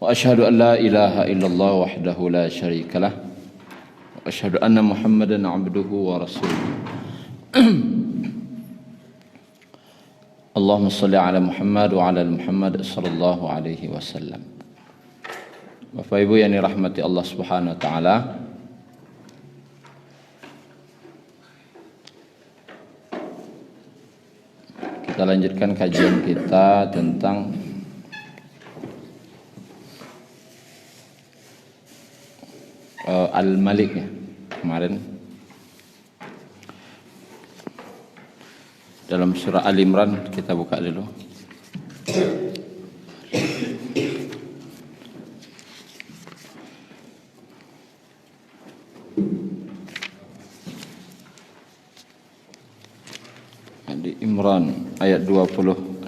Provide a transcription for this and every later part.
وأشهد أن لا إله إلا الله وحده لا شريك له وأشهد أن محمدا عبده ورسوله اللهم صل على Muhammad wa ala Muhammad sallallahu alaihi wasallam. Bapak Ibu yang dirahmati Allah Subhanahu wa taala, kita lanjutkan kajian kita tentang Al-Malik ya. Kemarin dalam surah Al-Imran, kita buka dulu. Di Imran ayat 26.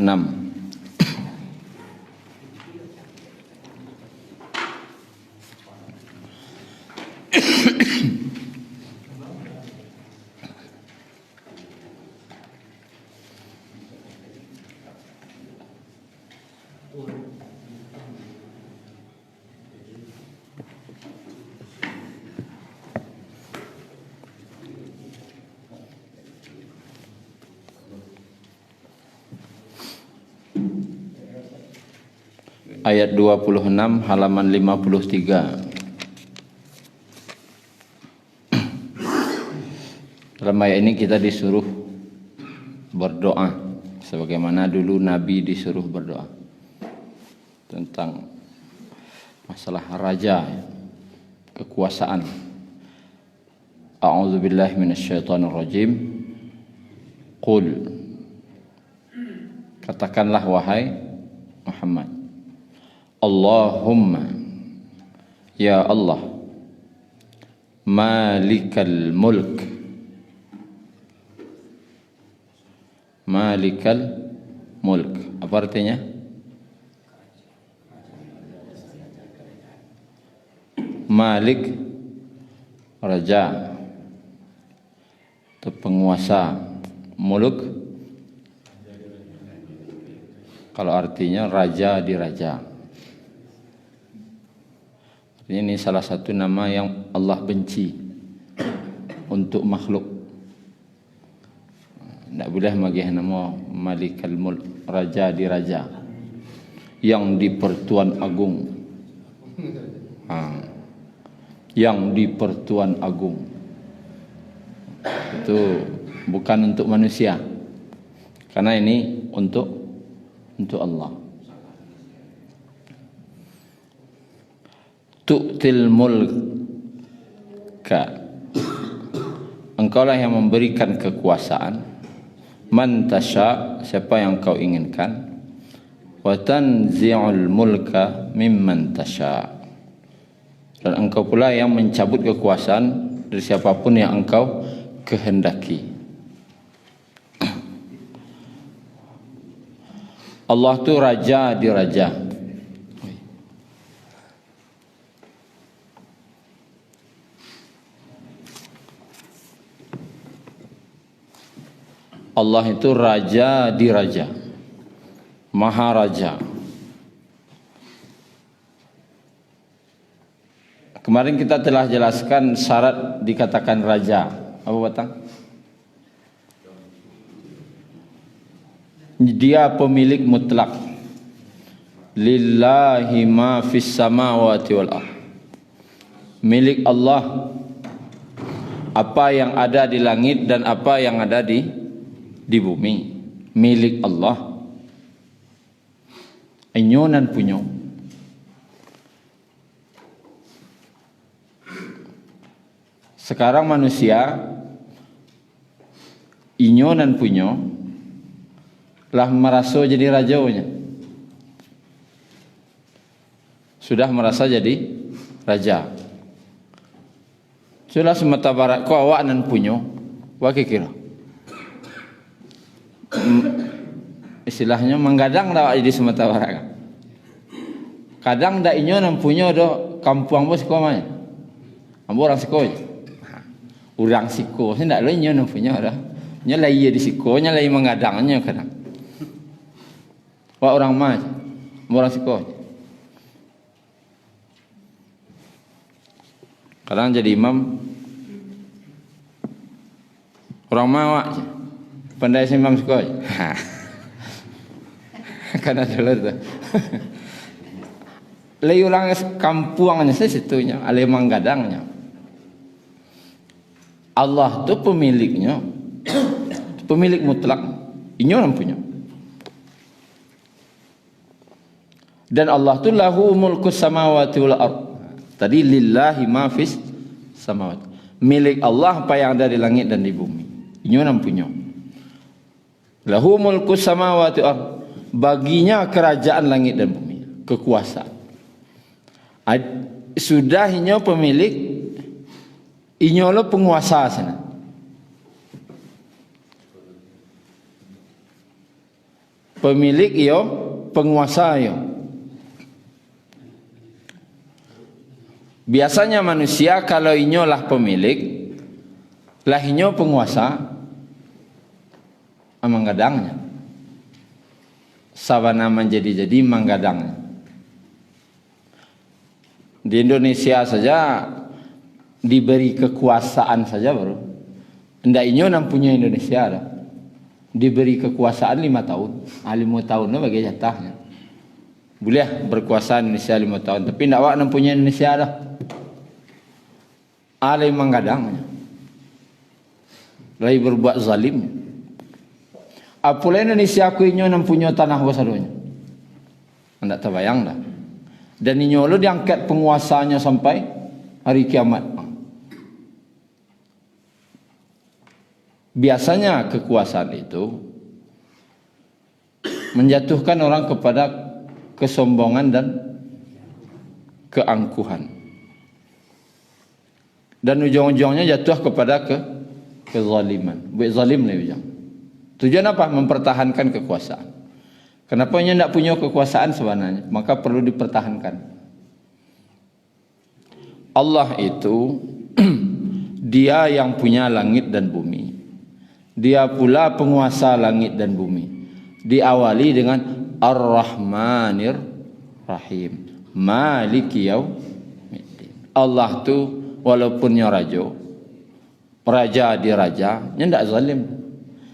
Ayat 26 halaman 53. Dalam ayat ini kita disuruh berdoa sebagaimana dulu Nabi disuruh berdoa tentang masalah raja, kekuasaan. A'udzubillahi minasyaitonirrajim. Qul, katakanlah wahai Muhammad, Allahumma, ya Allah, malikal mulk, malikal mulk. Apa artinya? Malik, raja atau penguasa. Muluk kalau artinya raja di raja. Ini salah satu nama yang Allah benci untuk makhluk. Tidak boleh bagi nama Malikal Mulk, raja di raja, yang di Pertuan Agung, yang di Pertuan Agung. Itu bukan untuk manusia, karena ini untuk Allah. Tu'til mulka, engkaulah yang memberikan kekuasaan. Man tasha, siapa yang kau inginkan. Wa tanzi'ul mulka mimman tasha, dan engkau pula yang mencabut kekuasaan dari siapapun yang engkau kehendaki. Allah itu raja di raja. Allah itu raja di raja, maharaja. Kemarin kita telah jelaskan syarat dikatakan raja. Apa batang? Dia pemilik mutlak. Lillahi ma fis samawati wal ardh. Milik Allah apa yang ada di langit dan apa yang ada di bumi. Milik Allah. Inyonan punyo. Sekarang manusia inyonan punyo lah merasa jadi rajanya. Sudah merasa jadi raja. Sudah semata barat ko awak nan punyo. Wa kira. Istilahnya menggadang dah jadi semata barat. Kadang dak inyo nan punyo do kampung bos ko mah. Ambo orang siko. Orang siko saya ndak lainnya nan punyo dah. Nya lai di siko, nya lai mengadangnya kadang. Wa orang mah orang siko. Kadang jadi imam orang mawak je. Pandai si imam sekoi. Kan ada tu. Lai ulang kampuangnya situnya, ale manggadangnya. Allah tu pemiliknya. Pemilik mutlak. Inyo orang punya. Dan Allah tu lahu mulkus samawati wal ard. Tadi lillahi ma fis samawati. Milik Allah apa yang ada di langit dan di bumi. Inyo orang punya. Lahu mulkus samawati wal ard. Baginya kerajaan langit dan bumi, kekuasaan. Sudah inyo pemilik, inyo lo penguasa sana. Pemilik iyo, penguasa iyo. Biasanya manusia kalau inyo lah pemilik, lah inyo penguasa, manggadangnya. Sabana menjadi manggadangnya. Di Indonesia saja diberi kekuasaan saja baru. Ndak inyo nang punya Indonesia dah. Diberi kekuasaan 5 tahun. 5 tahun no bagi jatahnya. Boleh berkuasa Indonesia 5 tahun, tapi ndak wak nang punya Indonesia dah. Ale manggadangnya. Lagi berbuat zalim. Apula Indonesia ku inyo nang punya tanah wasadonya. Ndak terbayang dah. Dan inyo lo diangkat penguasanya sampai hari kiamat. Biasanya kekuasaan itu menjatuhkan orang kepada kesombongan dan keangkuhan. Dan ujung-ujungnya jatuh kepada kezaliman. Buat zalim lah ujung. Tujuan apa? Mempertahankan kekuasaan. Kenapa dia tidak punya kekuasaan sebenarnya? Maka perlu dipertahankan. Allah itu dia yang punya langit dan bumi. Dia pula penguasa langit dan bumi. Diawali dengan Ar-Rahmanir Rahim. Maliki Yaumiddin. Allah tu walaupun dia raja di raja, dia tidak zalim.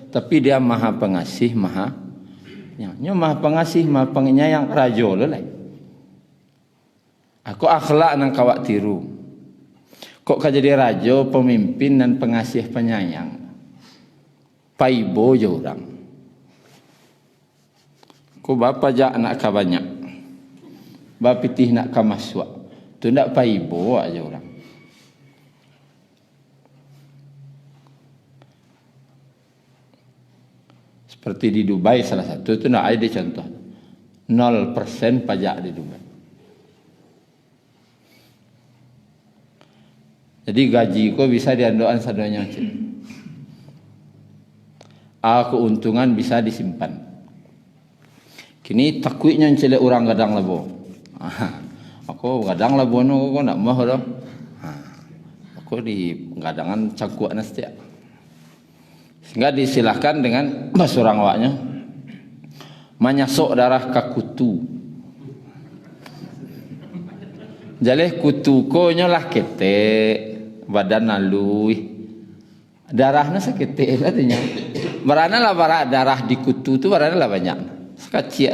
Tapi dia maha pengasih, maha maha pengasih, maha penyayang, raja lo lah. Aku akhlak nang kawak tiru. Kok kau jadi raja, pemimpin dan pengasih penyayang. Paibo je orang. Kau bapa jak nak ka banyak. Bapitih nak ka maswa. Tu ndak paibo aja orang. Seperti di Dubai salah satu itu nak ada contoh 0% pajak di Dubai. Jadi gaji ko bisa diandoan sadonya. Keuntungan bisa disimpan. Kini takwiknya celek orang gadang labo. Aku gadang labo no ko nak mah dah. Aku di gadangan cangkuak nastia. Sehingga disilahkan dengan bahasa orang awaknya menyasok darah ke kutu. Jaleh kutu ko nyolah ketek badan nalui darahnya seketek katanya. Barana lah bara darah di kutu tu barana lah banyak. Sakacik.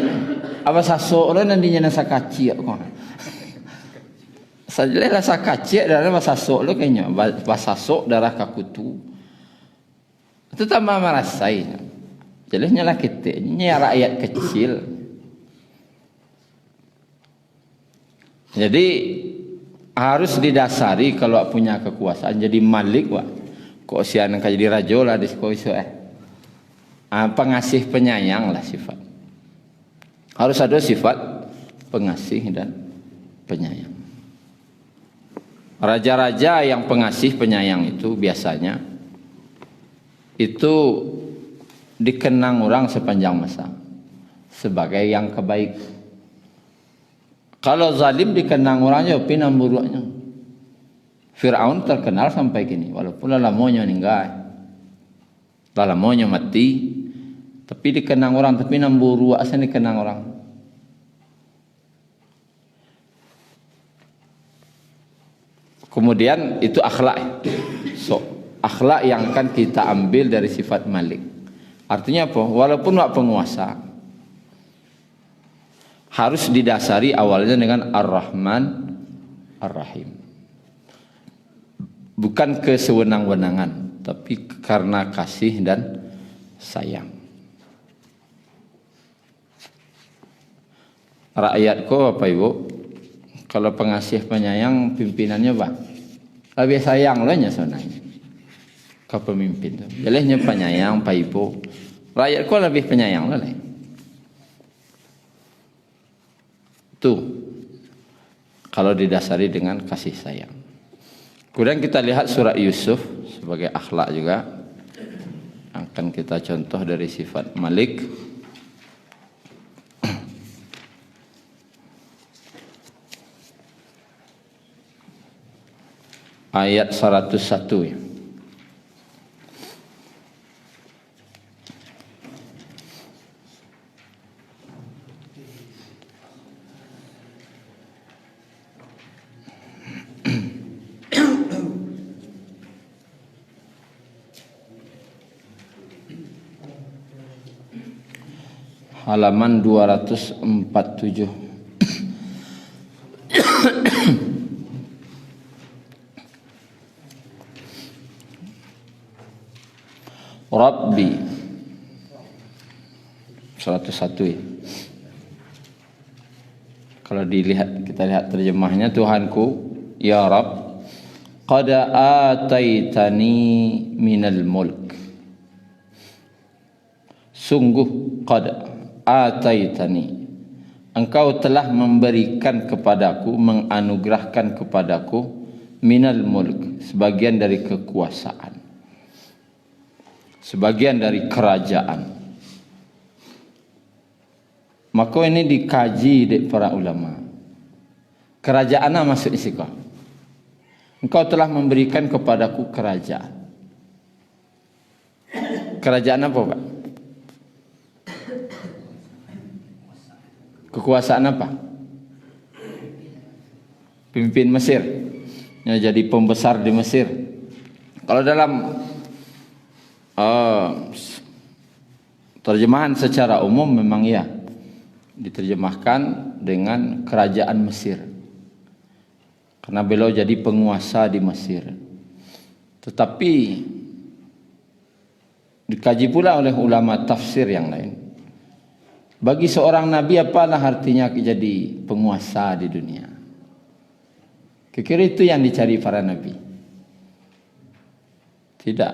Apa sasok lo nandinya nasa kacik ko. Sajaleh lah sakacik darah basasok lo kayaknya basasok darah ke kutu. Itu tambah merasai. Jelasnya lah kita ini rakyat kecil. Jadi harus didasari kalau punya kekuasaan jadi malik wak. Kok sian ka jadi raja lah di sekolah pengasih penyayang lah sifat. Harus ada sifat pengasih dan penyayang. Raja-raja yang pengasih penyayang itu biasanya itu dikenang orang sepanjang masa sebagai yang kebaik. Kalau zalim dikenang orangnya pinam buruknya. Fir'aun terkenal sampai kini walaupun lalamonya meninggal, lalamonya mati, tapi dikenang orang, tapi pinam buruk asal dikenang orang. Kemudian itu akhlak. So, akhlak yang akan kita ambil dari sifat Malik. Artinya apa? Walaupun wak penguasa, harus didasari awalnya dengan Ar-Rahman Ar-Rahim. Bukan kesewenang-wenangan, tapi karena kasih dan sayang. Rakyatku apa ibu? Kalau pengasih penyayang pimpinannya bang, lebih sayang lah nya sebenarnya. Kau pemimpin tu, jelehnya penyayang pak ibu. Rakyatku lebih penyayang lah. Tuh, kalau didasari dengan kasih sayang. Kemudian kita lihat surat Yusuf sebagai akhlak juga. Akan kita contoh dari sifat Malik. Ayat 101 ya. Halaman 247. Rabbi 101 ya. Kalau kita lihat terjemahnya, Tuhanku ya Rabb, qad ataitani minal mulk. Sungguh qad ataitani, engkau telah memberikan kepadaku, menganugerahkan kepadaku minal mulk, sebagian dari kekuasaan, sebagian dari kerajaan. Maka ini dikaji di para ulama. Kerajaan apa maksudnya sih kau? Engkau telah memberikan kepadaku kerajaan. Kerajaan apa Pak? Kekuasaan apa? Pemimpin Mesir, yang jadi pembesar di Mesir. Kalau dalam terjemahan secara umum memang ya diterjemahkan dengan kerajaan Mesir, karena beliau jadi penguasa di Mesir. Tetapi dikaji pula oleh ulama tafsir yang lain, bagi seorang nabi apalah artinya jadi penguasa di dunia? Kira-kira itu yang dicari para nabi? Tidak.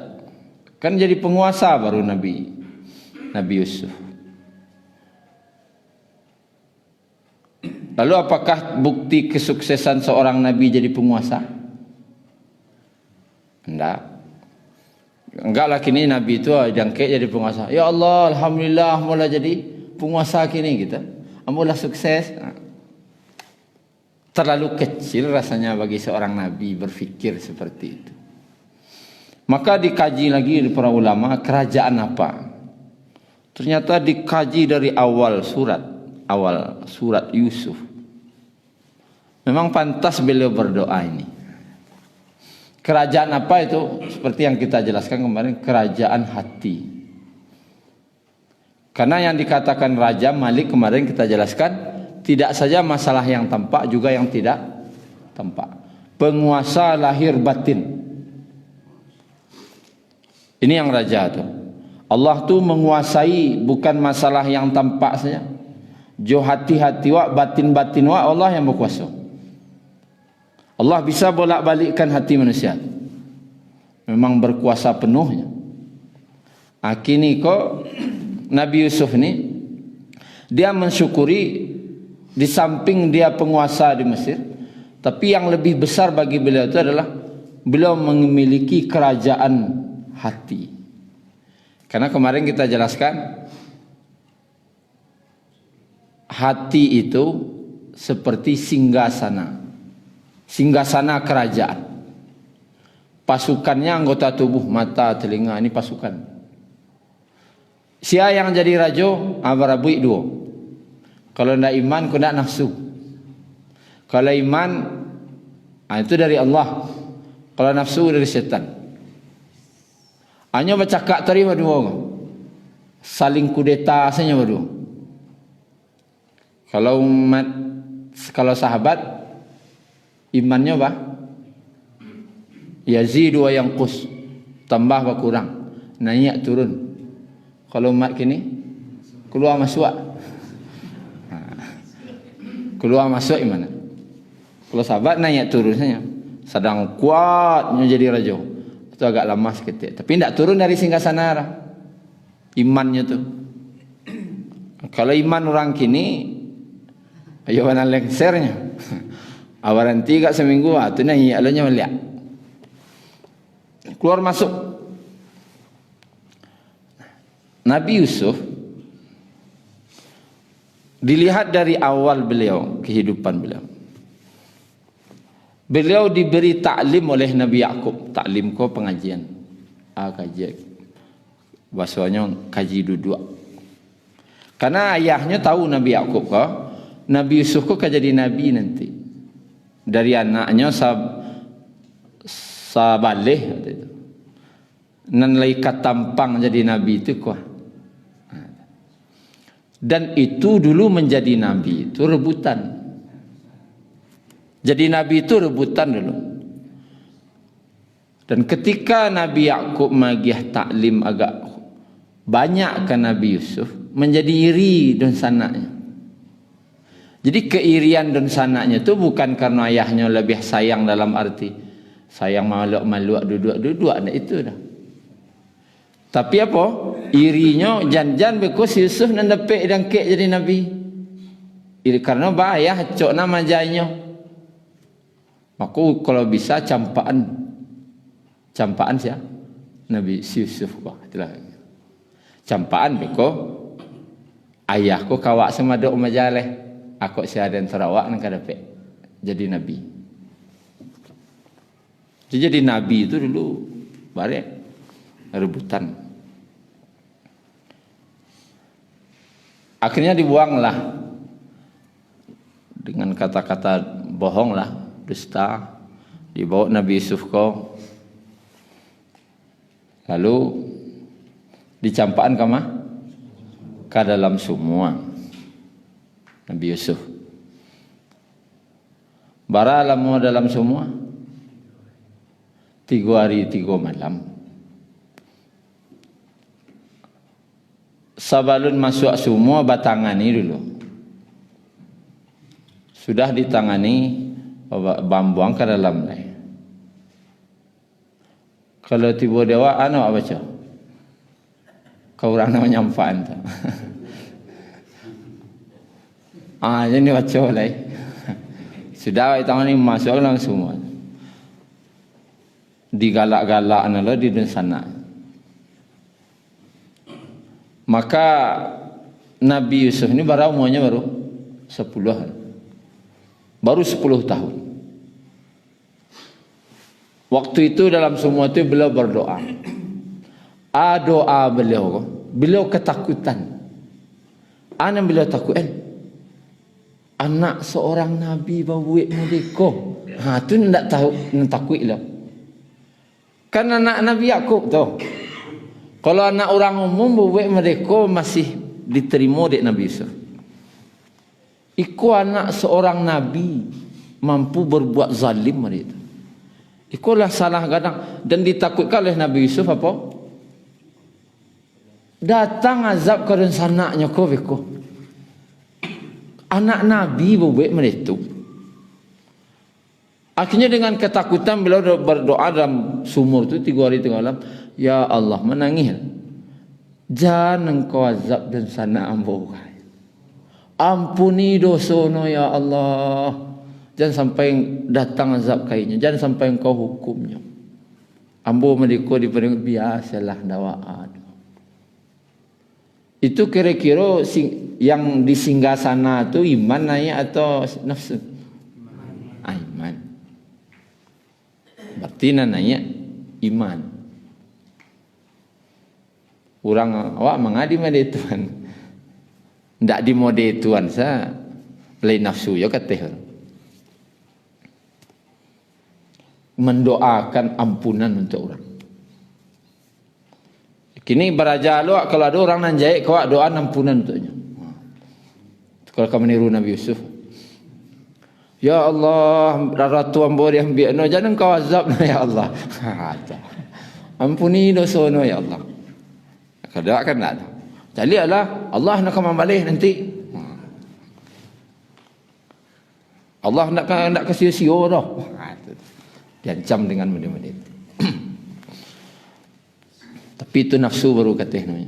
Kan jadi penguasa baru Nabi Yusuf. Lalu apakah bukti kesuksesan seorang nabi jadi penguasa? Enggak lah, kini nabi itu jangkit jadi penguasa. Ya Allah, alhamdulillah mula jadi penguasa kini kita. Alhamdulillah sukses. Terlalu kecil rasanya bagi seorang nabi berfikir seperti itu. Maka dikaji lagi para ulama, kerajaan apa? Ternyata dikaji dari awal surat Yusuf. Memang pantas beliau berdoa ini. Kerajaan apa itu? Seperti yang kita jelaskan kemarin, kerajaan hati. Karena yang dikatakan Raja Malik kemarin kita jelaskan, tidak saja masalah yang tampak, juga yang tidak tampak. Penguasa lahir batin. Ini yang raja tu. Allah tu menguasai bukan masalah yang tampak saja. Jo hati-hati wak, batin-batin wak, Allah yang berkuasa. Allah bisa bolak-balikkan hati manusia. Memang berkuasa penuhnya. Kini kok Nabi Yusuf ni, dia mensyukuri di samping dia penguasa di Mesir, tapi yang lebih besar bagi beliau itu adalah beliau memiliki kerajaan hati. Karena kemarin kita jelaskan, hati itu seperti singgasana kerajaan. Pasukannya anggota tubuh, mata, telinga, ini pasukan. Siapa yang jadi raja? Abarabui dua. Kalau tidak iman, kau tidak nafsu. Kalau iman, itu dari Allah. Kalau nafsu dari setan. Hanya bercakap tadi berdua. Saling kudeta saja berdua. Kalau umat, kalau sahabat, imannya apa? Yazidu wa yanqus. Tambah wa kurang. Naik turun. Kalau umat kini, keluar masuk. Keluar masuk gimana? Kalau sahabat naik turun saja. Sedang kuatnya jadi raja. Itu agak lama seketik. Tapi tidak turun dari singgasana. Imannya tu. Kalau iman orang kini, ayo mana lengsernya. Awaran 3 seminggu, tu naik alanya melihat. Keluar masuk. Nabi Yusuf dilihat dari awal beliau, kehidupan beliau. Beliau diberi taklim oleh Nabi Yakub. Taklim ko pengajian. Kajian. Bahasanya kaji duduk. Karena ayahnya tahu Nabi Yakub ko, Nabi Yusuf ko jadi nabi nanti. Dari anaknya sabaleh. Nan laikat tampang jadi nabi itu ko. Dan itu dulu menjadi nabi itu rebutan. Jadi nabi itu rebutan dulu. Dan ketika Nabi Yakub magiah taklim agak banyak ke Nabi Yusuf, menjadi iri dan sanaknya. Jadi keirian dan sanaknya itu bukan karena ayahnya lebih sayang dalam arti sayang maluk-maluk duduk-duduk, nah itu dah. Tapi apa? Irinya jan-jan because Yusuf nan dapat dan kek jadi nabi. Iri karena ayah cok nama janya. Aku kalau bisa campaan siapa? Nabi Yusuf kok. Itulah. Campaan beko ayahku kawak sama dok majaleh. Aku siadan terawak nang kadapek jadi nabi. Jadi nabi itu dulu barek rebutan. Akhirnya dibuanglah dengan kata-kata bohong lah, dusta. Dibawa Nabi Yusuf ko, lalu dicampakkan ke dalam semua Nabi Yusuf. Bara lama dalam semua 3 hari 3 malam. Sabalun masuk semua batangani dulu. Sudah ditangani bambuang ke dalam ni. Kalau tiba dewa ano apa baca? Kau orang nama nyampaan tu. Jadi baca lagi. Sudah ditangani masuk dalam semua. Digalak-galak nalo di sana. Maka Nabi Yusuf ini umurnya baru 10. Baru 10 tahun. Waktu itu dalam semua itu beliau berdoa. Doa beliau ketakutan. Ana beliau takutan. Anak seorang nabi babuik merdeka. Tu ndak tahu nak takut lah. Kan anak Nabi Yakub tu. Kalau anak orang umum babuik merdeka masih diterima dek Nabi Yusuf. Iku anak seorang nabi mampu berbuat zalim mereka. Ikulah salah kadang dan ditakutkan oleh Nabi Yusuf apa? Datang azab ke sanaknya ko beko. Anak nabi buat mereka. Akhirnya dengan ketakutan beliau berdoa dalam sumur itu 3 hari 3 malam, ya Allah menangis. Jangan engkau azab dan sanak ambo. Ampuni dosono ya Allah. Jangan sampai datang azab kainnya. Jangan sampai engkau hukumnya. Ambo mereka diberi biasalah dawaan. Itu kira-kira yang di singgasana itu iman naik atau nafsu? Iman. Berarti naik iman. Orang awak mengadi made Tuhan. Ndak di mode Tuhan sa lain nafsu yo kateh. mendoakan ampunan untuk orang. Kini beraja lu kalau ada orang nanjai kau doa ampunan untuknya. Kalau kamu niru Nabi Yusuf, ya Allah, ratu ambo yang biano jangan kau azab ya Allah. Ampuni dosa no ya Allah. Kalau kan tak ada. Jadi Allah nak kamu balik nanti. Allah nak kasih sia dah. Diancam dengan menit-menit. Tapi itu nafsu baru katanya.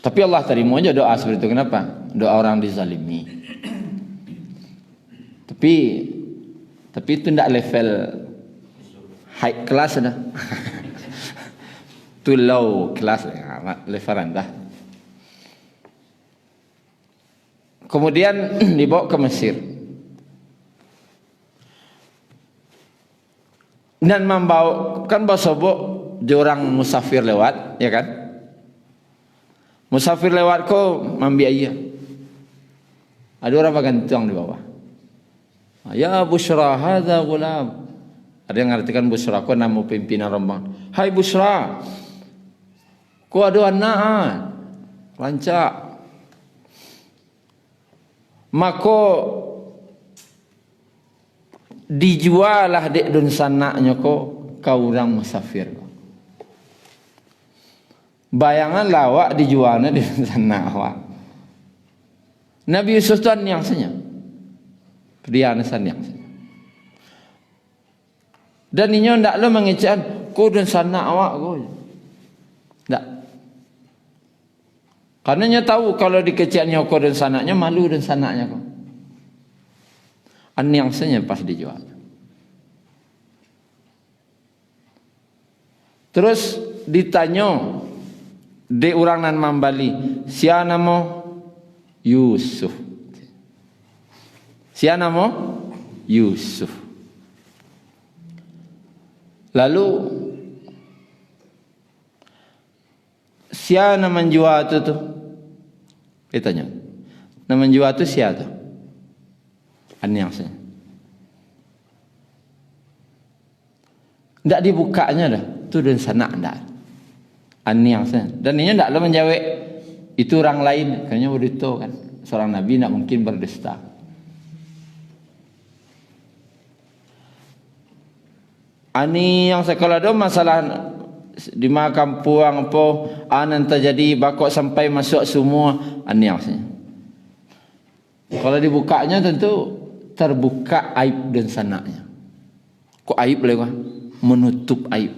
Tapi Allah terima aja doa seperti itu. Kenapa? Doa orang dizalimi. Tapi itu tidak level high class dah. Itu low class, level rendah. Kemudian dibawa ke Mesir. Dan membawa, kan bahasa orang musafir lewat, ya kan? Musafir lewat kau membiaya. Ada orang bergantung di bawah. Ya Bushra, hadza gulam. Ada yang ngartikan Bushra, kau nama pimpinan rombongan. Hai Bushra, kau ada anak, rancak. Maka dijual lah dek dun sanaknya kau orang musafir. Bayangan lawak dijualnya di sana awak. Nabi Yusuf tu yang senyap. Dia anasan yang senyap. Dan inyo ndak lo mengecek kau dan sana awak kau. Ndak. Karena nya tahu kalau dikeceknya kau dan sanaknya malu dan sanaknya kau. An yang senyap pas dijual. Terus ditanya de orang nan mambali, sia namo Yusuf. Sia namo Yusuf. Lalu sia nama menjual tu tu. Ditanya. Nama menjual tu sia tu. Aneh saja. Ndak dibukanya dah. Tu dan sanak ndak. Aniang saja. Dan ini tidaklah menjawab itu orang lain. Kayaknya begitu kan. Seorang Nabi tidak mungkin berdusta. Aniang sekolah ada masalah di makam puang apa anan terjadi bakok sampai masuk semua aniang saja. Kalau dibukanya tentu terbuka aib dan sanaknya. Kok aib boleh kan? Menutup aib.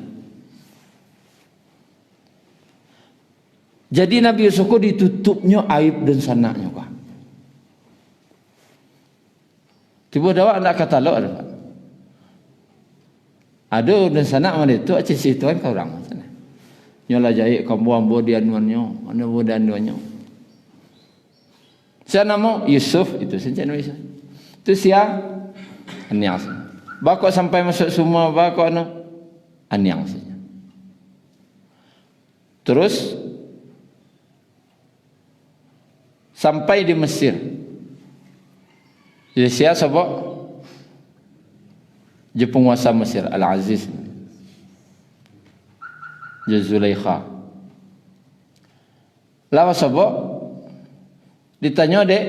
Jadi Nabi Yusuf ditutupnya aib dan sanaknya kah? Tiba dawa nak kata lo ada. Ada dan sanak mana itu aja situ kan kau orang sana. Nyola jahit kamu ambo dia nuannya, anda bodan nuannya. Saya nama Yusuf itu saja nama Yusuf. Itu siang aniang. Bakok sampai masuk semua bakok aniang saja. Terus sampai di Mesir. Jadi siapa sebab dia penguasa Mesir Al-Aziz Zulaikha. Lawa sebab ditanya dek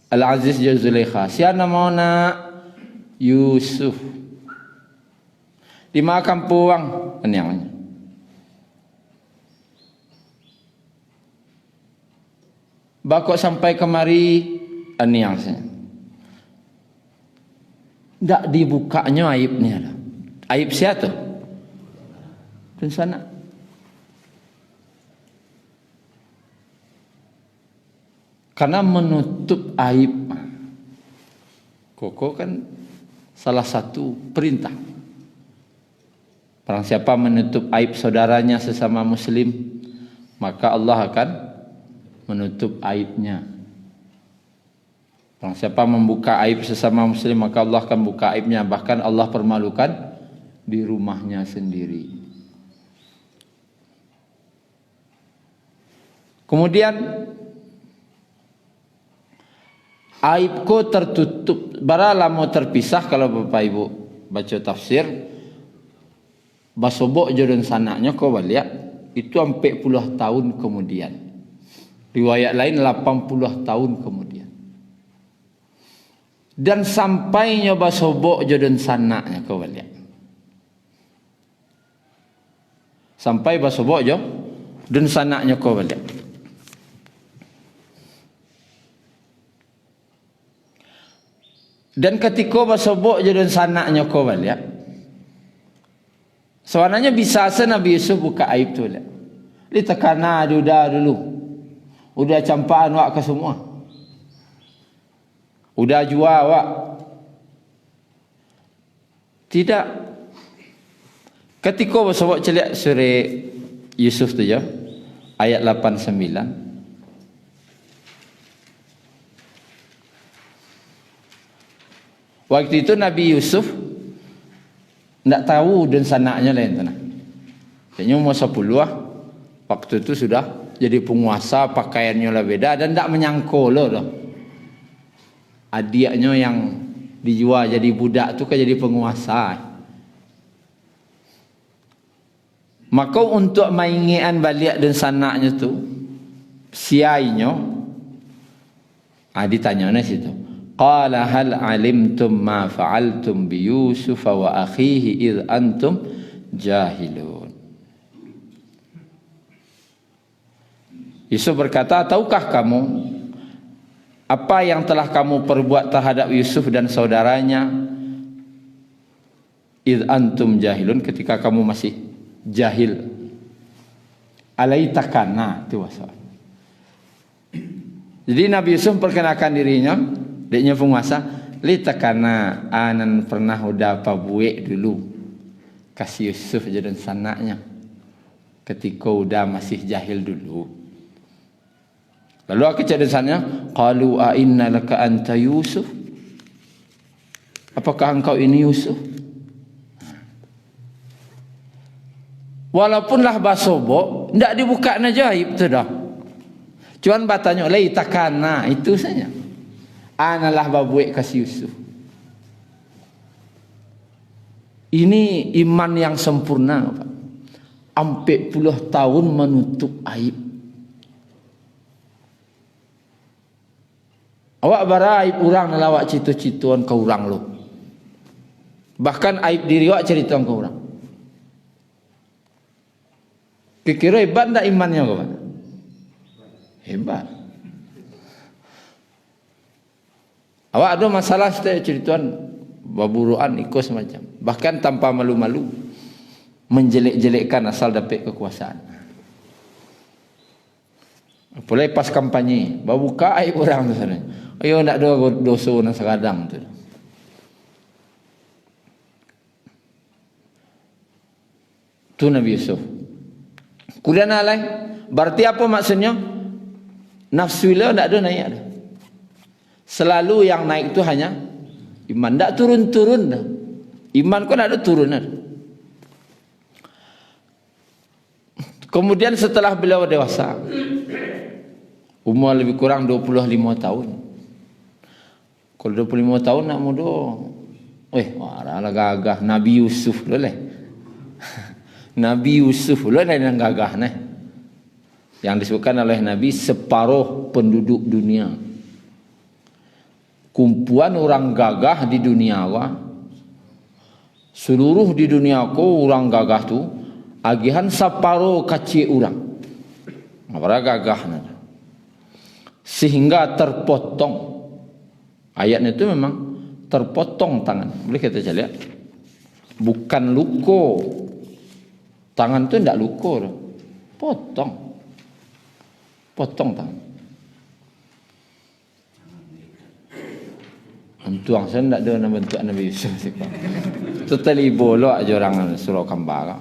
Al-Aziz Zulaikha, siapa nama Yusuf. Di makam puang namanya. Bakok sampai kemari aniangnya. Tak dibukanya aibnya ada. Aib siapa tu? Dan sana. Karena menutup aib. Koko kan salah satu perintah. Barang siapa menutup aib saudaranya sesama muslim, maka Allah akan menutup aibnya. Barang siapa membuka aib sesama muslim, maka Allah akan buka aibnya. Bahkan Allah permalukan di rumahnya sendiri. Kemudian Aibku tertutup, baralah mau terpisah. Kalau Bapak Ibu baca tafsir, basobok jodoh sanaknya kau balik, itu sampai puluh tahun kemudian. Riwayat lain 80 tahun kemudian. Dan sampainya basobok jodoh sanaknya kau balik. Sampai basobok jodoh sanaknya kau balik. Dan ketika basobok jodoh sanaknya kau balik, sebenarnya bisa Nabi Yusuf buka aib tu lah. Li takana udah dulu. Udah campaan wak ke semua. Udah jual wak. Tidak. Ketika basobok celik surah Yusuf tu je, ayat 89. Waktu itu Nabi Yusuf tidak tahu dan sanaknya lain tanah. Kayaknya umur 10 lah. Waktu itu sudah jadi penguasa, pakaiannya lah beda dan tidak menyangka loh. Adiknya yang dijual jadi budak tu kan jadi penguasa. Maka untuk maingian balik dan sanaknya tu, siainya, ditanya di situ. Qala hal alimtum ma fa'altum bi Yusuf wa akhihi id antum jahilun. Yusuf berkata, tahukah kamu apa yang telah kamu perbuat terhadap Yusuf dan saudaranya id antum jahilun, ketika kamu masih jahil. Alaitakana itu wasal. Jadi Nabi Yusuf perkenalkan dirinya, deknya penguasa, litakana anan pernah udah apa buik dulu kasih Yusuf jadi sanaknya ketika udah masih jahil dulu. Lalu aku cakap sana, qalu a inna laka anta Yusuf? Apakah engkau ini Yusuf? Walaupunlah basobok, tidak dibuka najaib tu dah. Cuman batanya lai takana itu saja. Analah babuik kasih Yusuf. Ini iman yang sempurna, Pak. 40 tahun menutup aib. Awak bara aib orang lawak citu-cituan ke orang lu. Bahkan aib diri awak cerita ke orang. Kira hebat tak imannya kau? Hebat. Awak ada masalah setiap cerituan baburuan ikut semacam. Bahkan tanpa malu-malu menjelek-jelekkan asal dapat kekuasaan. Apalagi pas kampanye, babuka aib orang tu sana. Ayo nak ada dosa nang sekadang tu. Tu Nabi Yusuf. Kemudian alai, berarti apa maksudnya? Nafsu dia tak ada naik dah. Selalu yang naik tu hanya iman, tak turun-turun dah. Iman kau tak ada turun dah. Kemudian setelah beliau dewasa, umur lebih kurang 25 tahun. Kalau 25 tahun nak muda, warahlah gagah Nabi Yusuf boleh. Nabi Yusuf lah yang gagah nih. Yang disebutkan oleh Nabi separuh penduduk dunia. Kumpulan orang gagah di dunia wah. Seluruh di dunia ko orang gagah tu agihan separuh kecil orang. Apa gagah nana. Sehingga terpotong. Ayatnya itu memang terpotong tangan. Boleh kita lihat. Bukan luko. Tangan tu tidak luko. Potong. Potong tangan. Tuang saya tidak ada bentuk Nabi Yusuf. Itu tali bolok aja orang surau kambara.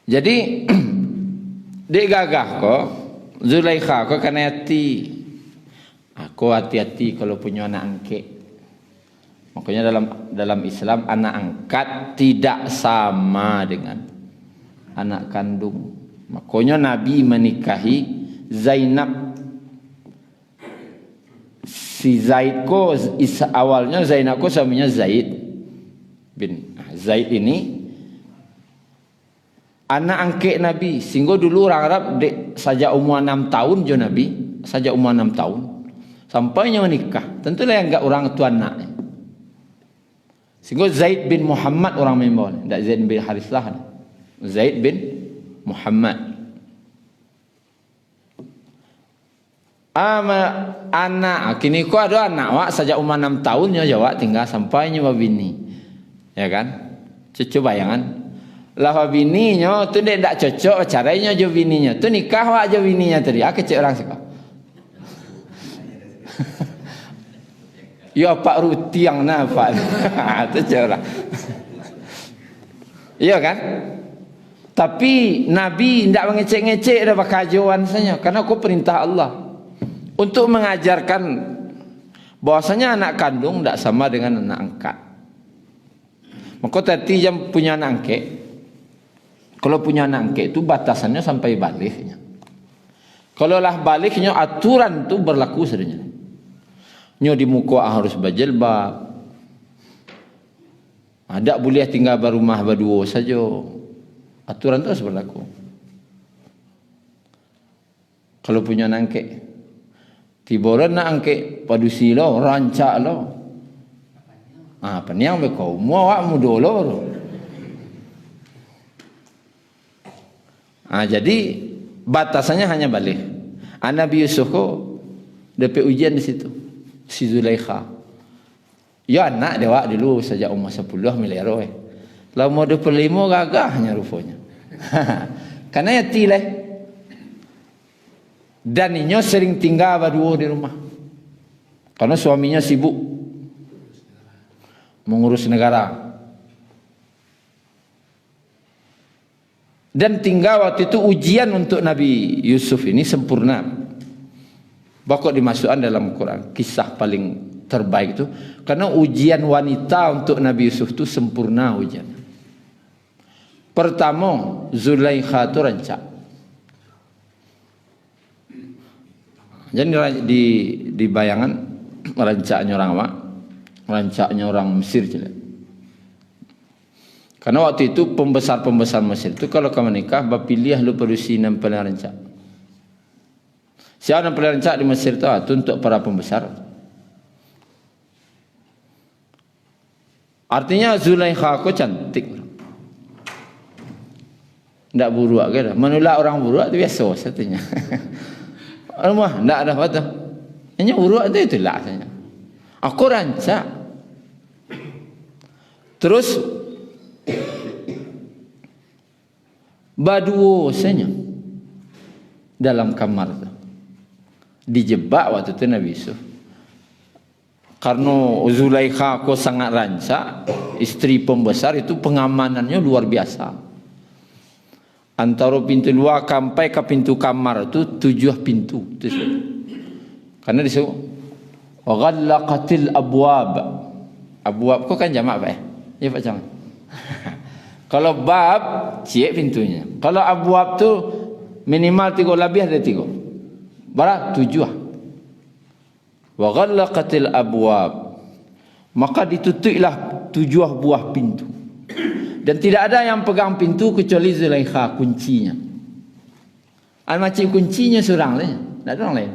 Jadi dia gagah kok. Zulaikha kau kena hati. Aku hati-hati kalau punya anak angkat. Makanya dalam Islam anak angkat tidak sama dengan anak kandung. Makanya Nabi menikahi Zainab. Si Zaid ko awalnya Zainab ko suaminya Zaid bin Zaid ini anak angkat Nabi. Sehingga dulu orang Arab saja umur 6 tahun jo Nabi, saja umur 6 tahun sampainya menikah. Tentulah yang enggak orang tua anaknya. Sehingga Zaid bin Muhammad orang membawa, tidak Zaid bin Harislah. Zaid bin Muhammad. Anak kini ko ada anak wak saja umur 6 tahunnya jawab tinggal sampainya bini, ya kan? Cucu bayangan lah bininya tu dia tak cocok caranya jo bininya tu nikah wak jo bininya tadi kecil orang suka. Ya pak rutiang na pak. Tu cara. Iya kan? Tapi Nabi tidak mengecek-ngecek dah bakajuan saja karena aku perintah Allah. Untuk mengajarkan bahwasanya anak kandung tidak sama dengan anak angkat. Maka tadi yang punya anak angkat, kalau punya anak angkat itu batasannya sampai baliknya. Kalau lah baliknya aturan itu berlaku sebenarnya. Nyo di muka harus berjilbab. Ada boleh tinggal berumah berdua saja. Aturan itu harus berlaku. Kalau punya anak angkat, tiboran nak angke padusi lo rancak lo. Apa ni yang bekau mau awak mudo lo. Jadi batasannya hanya balik. Nabi Yusuf ko dapat ujian di situ. Si Zulaikha. Ya anak dia wak dulu sejak umur 10 miliar roh. Lah umur 25 gagahnya rupanya. Karena ya tileh. Dan inyo sering tinggal berdua di rumah. Karena suaminya sibuk mengurus negara. Dan tinggal waktu itu ujian untuk Nabi Yusuf ini sempurna. Bakal dimasukkan dalam Quran. Kisah paling terbaik itu. Karena ujian wanita untuk Nabi Yusuf itu sempurna ujian. Pertama, Zulaikha itu rancak. Jadi di bayangan rancaknya orang apa? Rancaknya orang Mesir jelek. Karena waktu itu pembesar-pembesar Mesir itu kalau kamu nikah, bapilih lu perusi yang paling rancak. Siapa yang paling rancak di Mesir itu? Itu untuk para pembesar. Artinya Zulaikha aku cantik. Tidak buruk ke? Menolak orang buruk itu biasa satunya. Rumah tidak ada apa-apa. Hanya urut itu itulah saja. Aku rancak. Terus baduo saja dalam kamar itu. Dijebak waktu itu Nabi Yusuf. Karena Zulaikha aku sangat rancak, istri pembesar itu pengamanannya luar biasa. Antara pintu luar sampai ke pintu kamar itu 7 pintu. Karena disebut waghallaqatil abwab. Abwab kok kan jamak apa ya? Pak jangan. Kalau bab cik pintunya. Kalau abwab tu minimal 3 lebih ada 3. Berapa? 7. Waghallaqatil abwab. Maka ditutuplah 7 buah pintu. Dan tidak ada yang pegang pintu kecuali Zulaikha kuncinya. Al-macam kuncinya seorang lain, tidak ada orang lain.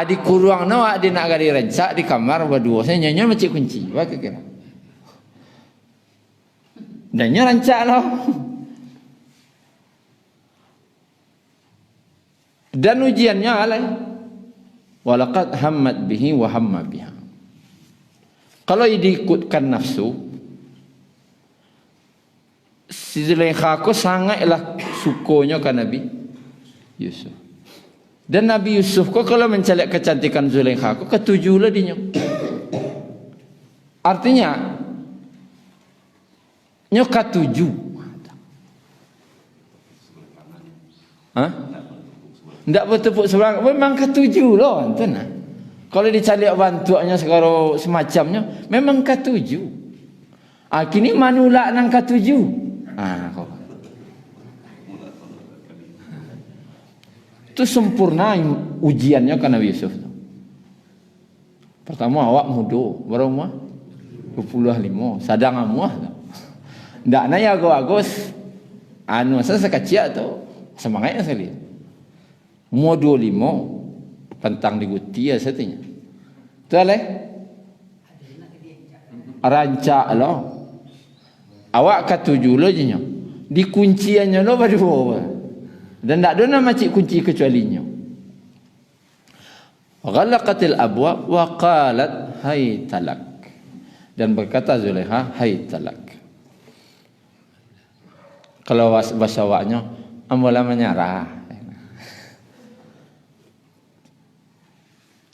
Di kurang nak dia nak gadi rencak di kamar berdua. Saya nyanyi macam kunci. Apa kira? Dan nyanyi rencak lah. Dan ujiannya alai. Walaqad hammat bihi wa hamma biha. Kalau diikutkan nafsu, si Zulaikha ko sangatlah sukanya ke Nabi Yusuf. Dan Nabi Yusuf ko kalau mencari kecantikan Zulaikha ko ketujulah dinya. Artinya nyo ketuju. Hah? Ndak bertepuk sebelah, memang ketuju loh enten. Kalau dicari bantuannya sekarang semacamnya, memang ketuju. Kini manulak nang ketuju. Kok. Tu sempurna ujiannya ke Nabi Yusuf. Pertama awak mudo, berapa umur? 25, sadang amuah. Ndak na ya agus. Anu saya sekecil tu semangatnya sekali. Umur 25 pentang diguti ya satunya. Tu leh. Rancak lo. Awak katuju lo je nyo. Dikunciannya lo berdua. Dan tak ada nama cik kunci kecualinya. Ghalaqatil abwab wa qalat hay talak. Dan berkata Zulaiha hay talak. Kalau bahasa awaknya ambola menyerah.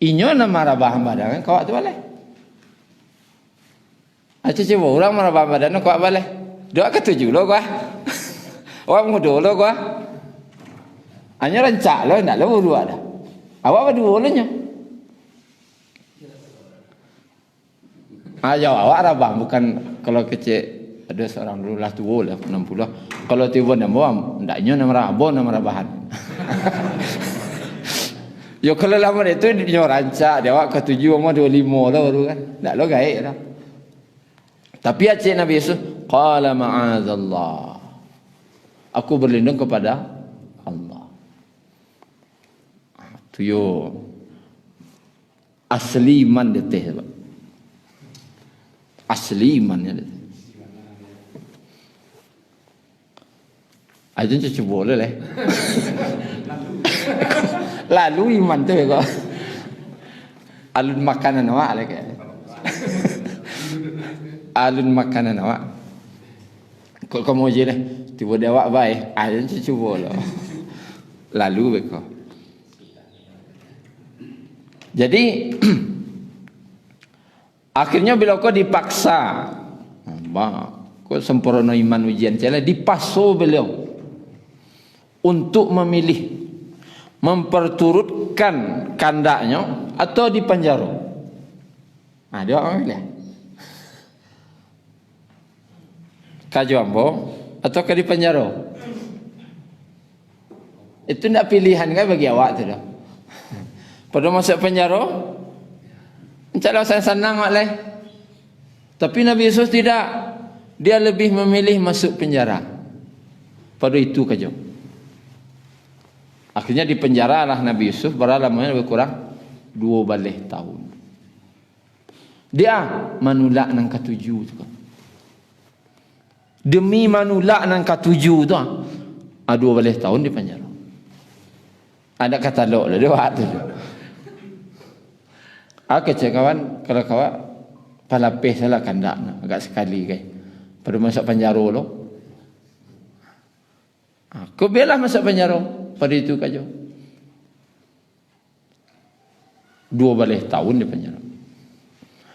Inyo na marabah badan kau tu boleh. Aja coba orang marabah badan kau boleh. Doa ketujuh lo gua. Orang muda lo gua. Hanya rancak lo nak lo berdua dah. Awak berdua lo nya. Ayo awak rabah bukan kalau kecil ada seorang dulu lah tua lah 60. Kalau tiba nama ndaknya nama rabah nama rabahan. Yo kalau lama itu dia rancak dia awak ketujuh umur 25 lah baru kan. Tak lo gaik dah. Tapi acik Nabi Yusuf qala ma'azallah. Aku berlindung kepada Allah. Tu yo asli man deteh. Asli man ya. Ajun cucu boleh leh. Lalu iman tu kok. Alun makanan awak leh ke. Alun makanan awak. Kok kamu je deh. Tiba dia awak baik. Ajun cucu boleh. Lalu beko. Jadi akhirnya bila kau dipaksa, kau sempurna iman ujian cela dipasu beliau untuk memilih memperturutkan kandaknya atau dipenjara. Nah, dia orang pilih. Kajambo atau ke dipenjara. Itu tidak pilihan kan bagi awak tu dah. Pada masuk penjara, insya-Allah senang oleh. Tapi Nabi Yusuf tidak. Dia lebih memilih masuk penjara. Pada itu saja. Akhirnya dipenjaralah Nabi Yusuf berlamanya lebih kurang 12 tahun. Dia manulak nang ketujuh tu. Demi manulak nang ketujuh tu, 12 tahun di penjara. Ada kata lo lah dia buat tu. Aku cakap kawan, kalau kawan palapis salah kandak agak sekali kan. Pada masuk penjara lo. Aku biarlah masuk penjara pada itu kajo. 12 tahun di penjara.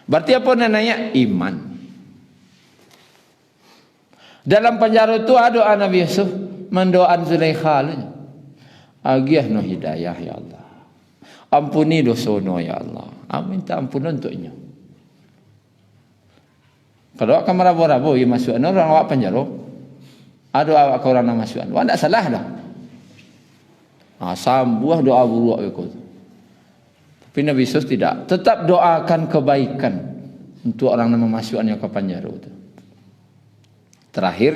Berarti apa namanya? Iman. Dalam penjara itu ada Nabi Yusuf mendoakan Zulaikha. Agiah no hidayah ya Allah. Ampuni dosono ya Allah. Minta ampunan untuknya. Kalau awak rabu-rabu ya masuk orang awak penjara. Ada awak orang nak masuk. Awak tak salah dah. Sambuah doa buruk aku. Tapi Nabi Yusuf tidak. Tetap doakan kebaikan untuk orang yang memasukkannya ke penjara itu. Terakhir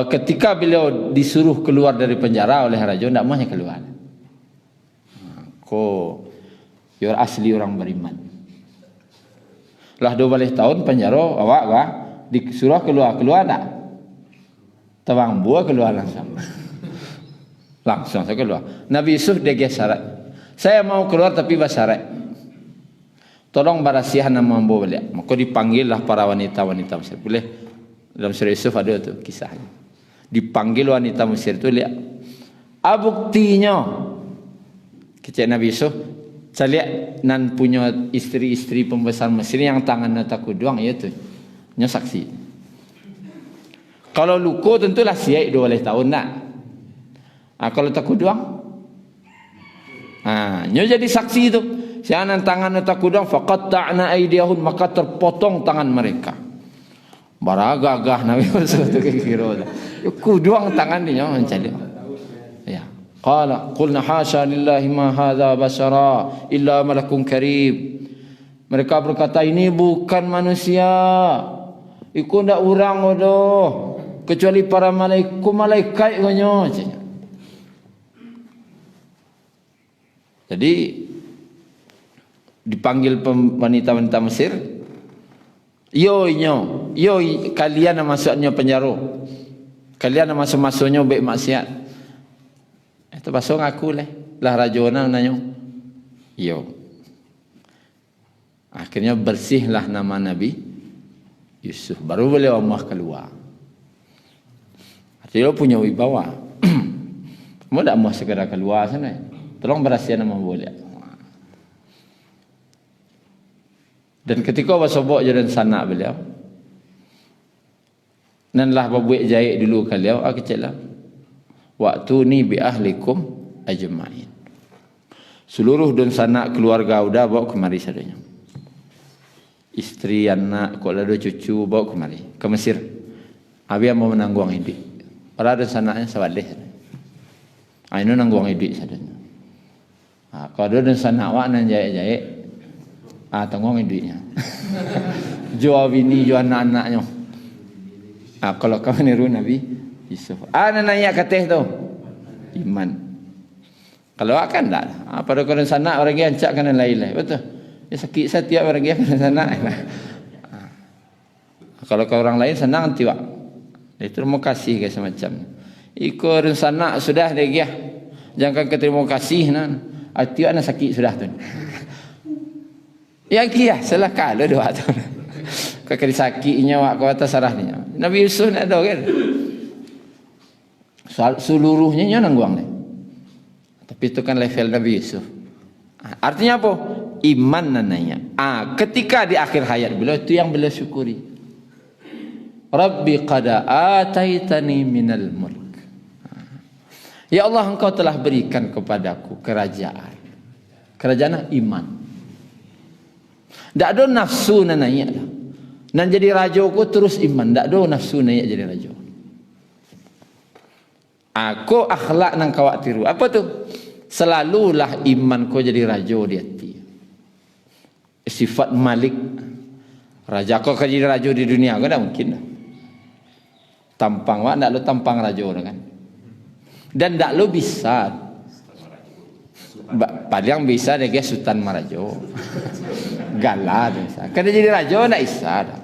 ketika beliau disuruh keluar dari penjara oleh raja, tidak maunya keluar. Yor asli orang beriman. Lah 12 tahun penjara awak bah disuruh keluar tak? Tawang buah keluar langsung. Langsung saya keluar. Nabi Yusuf dia syarat. Saya mau keluar tapi bersyarat. Tolong barasiah nama ambo balik. Maka dipanggillah para wanita-wanita Mesir. Boleh dalam surah Yusuf ada tu kisahnya. Dipanggil wanita Mesir tu lihat. Buktinya kecik Nabi Yusuf saya lihat nan punya isteri-isteri pembesar Mesir yang tangannya takut doang ya tu. Nya saksi. Kalau luko tentulah siap 12 tahun nak. Kalau takut doang. Nya jadi saksi tu. Sianan tangannya takut doang faqatta'na aydiyahum maka terpotong tangan mereka. Baragagah Nabi Yusuf tu kira. Ku doang tangan dia mencari. Qala qulna hasya lillahi ma hadza basara illa malakun karim. Mereka berkata, ini bukan manusia, iku ndak orang bodoh, kecuali para malaikat gonyo. Jadi dipanggil wanita-wanita Mesir, yo kalian masuknya penjara, kalian masuk-masuknya baik maksiat. Itu pasal ngaku lah rajona nanya, yo. Akhirnya bersihlah nama Nabi Yusuf, baru boleh Allah keluar. Artinya punya wibawa. Mau tak mau segera keluar sana, tolong berhasil nama boleh. Dan ketika bersobok jalan sanak beliau, nanlah babuik jahit dulu kalian, kecil lah. Waktu ni bi ahlikum ajma'in. Seluruh dan sanak keluarga udah bawa kemari sadanya. Istri, anak, kalau ada cucu bawa kemari ke Mesir. Abi mau menangguang hidup. Para dan sanaknya sawadeh. Ini nangguang hidup sadanya. Kalau ada dan sanak wak nan jahit-jahit, tanggung hidupnya. Jual bini, jual anak-anaknya. Kalau kau niru Nabi Yusuf. Nanya kateh tu iman. Kalau akan tak. Pada kau dan sanak orang yang ancak kena lain-lain. Betul. Ya sakit setiap orang dia kena sanak. Kalau ke orang lain senang nanti wak. Itu terima kasih ke semacam. Iko sanak sudah dia. Jangan terima kasih nan. Ati wak nak sakit sudah tu. Yang kia salah kalau dua tu. Kakak sakitnya wak kau atas sarahnya. Nabi Yusuf nak ada kan. Seluruhnya nya nangguang ni. Tapi itu kan level Nabi Yusuf. Artinya apa? Iman nananya. Ketika di akhir hayat beliau itu yang beliau syukuri. Rabbi qad ataitani minal mulk. Ya Allah, engkau telah berikan kepadaku kerajaan. Kerajaan iman. Tak ada nafsu nananya. Nan jadi raja ku terus iman. Tak ada nafsu nananya jadi raja. Aku akhlak nang kawak tiru. Apa tu? Selalulah iman kau jadi raja di hati. Sifat malik. Raja kau jadi raja di dunia kau tak mungkin dah. Tampang wak tak lo tampang raja kan. Dan tak lo bisa. Paling bisa dia sultan marajo. Galah bisa. Kalau jadi raja tak bisa dah.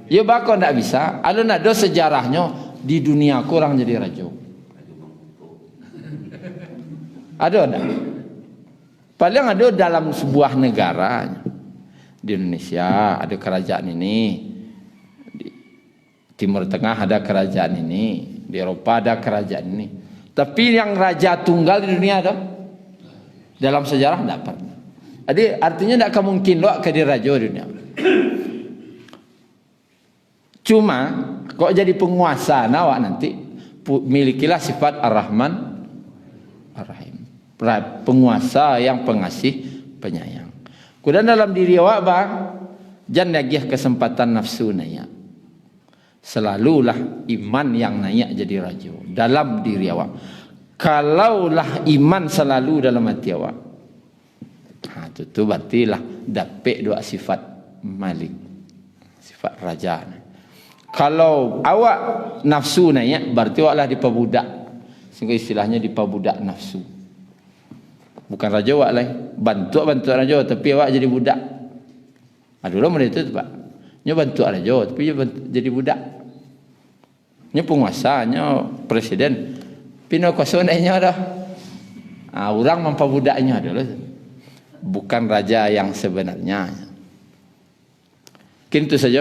Ya bakal tak bisa. Alun ada sejarahnya di dunia kurang jadi raja. Ada tak? Paling ada dalam sebuah negara. Di Indonesia ada kerajaan ini. Di Timur Tengah ada kerajaan ini. Di Eropa ada kerajaan ini. Tapi yang raja tunggal di dunia ada? Dalam sejarah tidak pernah. Jadi artinya tidak mungkin lo ke raja di dunia. Cuma kok jadi penguasa nawak nanti milikilah sifat Ar-Rahman Ar-Rahim. Penguasa yang pengasih penyayang. Kemudian dalam diri awak bang, jangan lagi kesempatan nafsu naya. Selalulah iman yang naya jadi raja dalam diri awak. Kalaulah iman selalu dalam hati awak, itu berarti lah dapat dua sifat malik, sifat raja. Kalau awak nafsu naya, berarti awak lah diperbudak. Sehingga istilahnya diperbudak nafsu. Bukan raja awak lah, bantu raja, tapi awak jadi budak. Adulah mereka itu pak, nya bantu raja, tapi jadi budak. Nya penguasa, nya presiden, pino kuasa naiknya dah. Orang memperbudaknya adalah bukan raja yang sebenarnya. Mungkin itu saja.